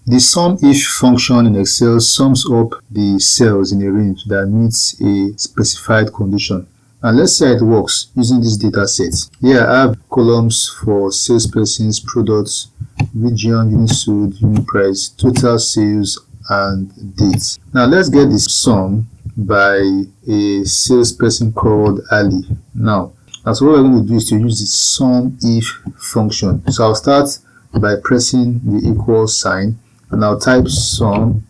The SUMIF function in Excel sums up the cells in a range that meets a specified condition. And let's say it works using this data set. Here I have columns for salespersons, products, region, unit sold, unit price, total sales, and dates. Now let's get the sum by a salesperson called Ali. Now, that's what we're going to do, is to use the SUMIF function. So I'll start by pressing the equal sign, and I'll type sum.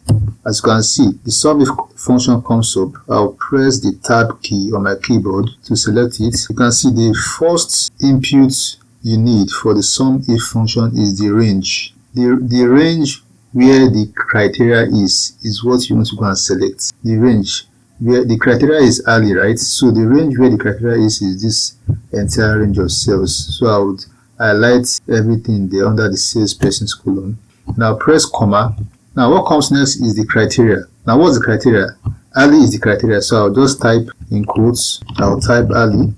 As you can see, the SUMIF function comes up. I'll press the tab key on my keyboard to select it. You can see the first input you need for the SUMIF function is the range. The range where the criteria is what you want to go and select. The range where the criteria is Ali, right? So the range where the criteria is this entire range of cells. So I would highlight everything there under the salesperson's column. Now press comma. Now what comes next is the criteria. Now what's the criteria? Ali is the criteria, so I'll just type in quotes. I'll type Ali.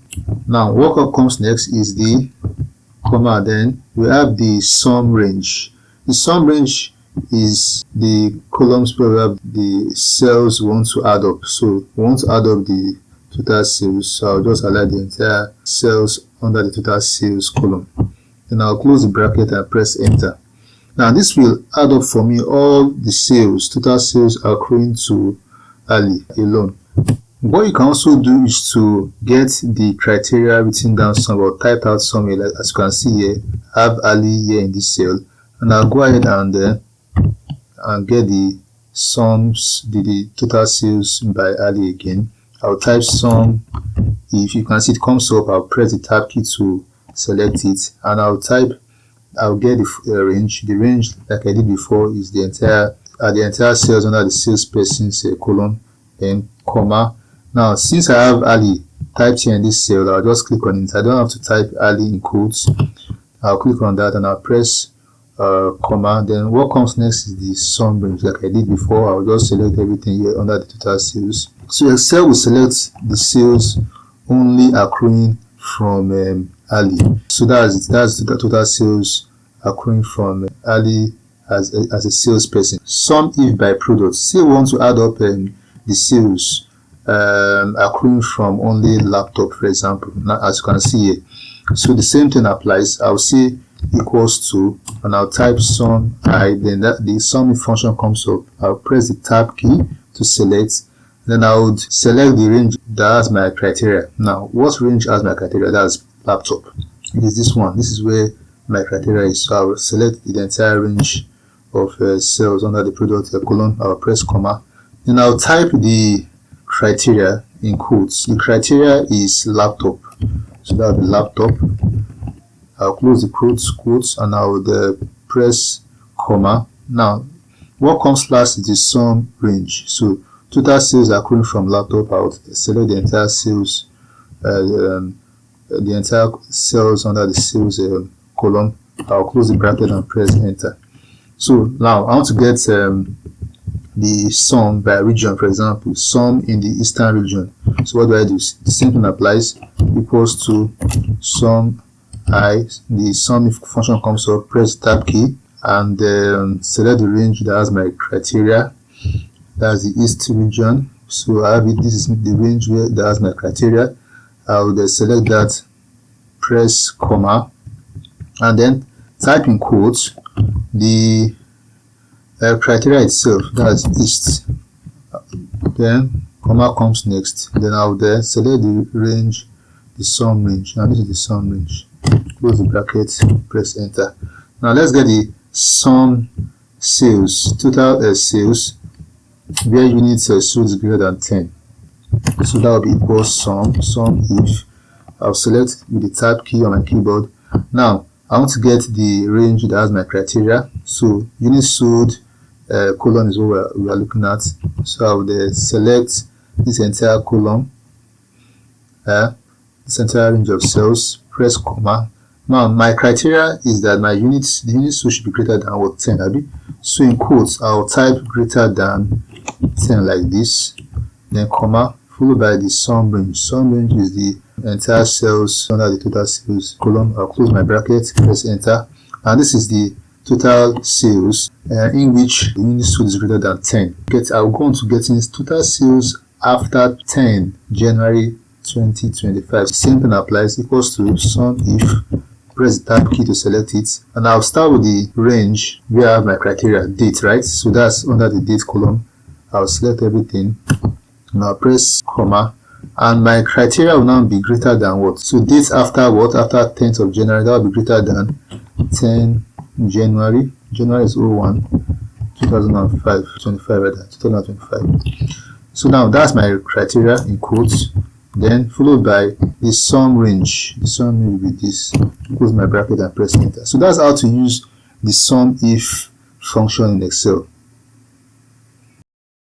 Now what comes next is the comma. Then we have the sum range. The sum range is the columns where we have the cells we want to add up. So we want to add up the total sales, so I'll just highlight the entire cells under the total sales column. Then I'll close the bracket and press enter. Now this will add up for me all the sales, total sales accruing to Ali alone. What you can also do is to get the criteria written down somewhere, or typed out somewhere. Like as you can see here, I have Ali here in this cell, and I'll go ahead and get the sums, the total sales by Ali again. I'll type sum. If you can see it comes up, I'll press the tab key to select it, and I'll get the range. The range, like I did before, is the entire sales under the salesperson's column, then comma. Now since I have Ali typed here in this cell, I'll just click on it. I don't have to type Ali in quotes. I'll click on that and I'll press comma. Then what comes next is the sum range, like I did before. I'll just select everything here under the total sales. So Excel will select the sales only accruing from Ali. So that's it. That's the total sales accruing from Ali as a salesperson. SUMIF by product. Say we want to add up the sales accruing from only laptop, for example. Now, as you can see here, so the same thing applies. I'll say equals to, and I'll type sum I. Then the SUMIF function comes up. I'll press the tab key to select. Then I would select the range that has my criteria. Now, what range has my criteria? That's laptop. It is this one. This is where my criteria is. So I will select the entire range of cells under the product column. I'll press comma. Then I'll type the criteria in quotes. The criteria is laptop. So that'll be laptop. I'll close the quotes, and I would press comma. Now, what comes last is the sum range. So total sales accruing from laptop. I would select the entire sales, the entire cells under the sales column. I'll close the bracket and press enter. So now I want to get the sum by region, for example, sum in the eastern region. So what do I do? The same thing applies. Equals to sum I. The sum function comes up. Press tab key and select the range that has my criteria. That's the east region. So I have it. This is the range where that has my criteria. I will select that. Press comma, and then type in quotes the criteria itself, that's east. Then comma comes next. Then I will select the range, the sum range. Now this is the sum range. Close the bracket, press enter. Now let's get the sum sales, total sales where units sold is greater than 10. So that will be equals sum if. I'll select with the tab key on my keyboard. Now I want to get the range that has my criteria. So units sold column is what we are looking at. So I will select this entire column, this entire range of cells. Press comma. Now my criteria is that the units sold should be greater than what, 10, Abby? So in quotes I'll type greater than 10 like this. Then comma followed by the sum range. Sum range is the entire cells under the total sales column. I'll close my bracket, press enter, and this is the total sales in which the unit sold is greater than 10. I'll go on to getting total sales after 10 January 2025. Same thing applies, equals to SUMIF. Press the tab key to select it, and I'll start with the range where I have my criteria, date, right? So that's under the date column. I'll select everything and I'll press comma, and my criteria will now be greater than what? So date after what? After 10th of January, that will be greater than 10 January. January is 01 2005 25 rather 2025. So now that's my criteria in quotes, then followed by the sum range. The sum range will be this. Close my bracket and press enter. So that's how to use the SUMIF function in Excel.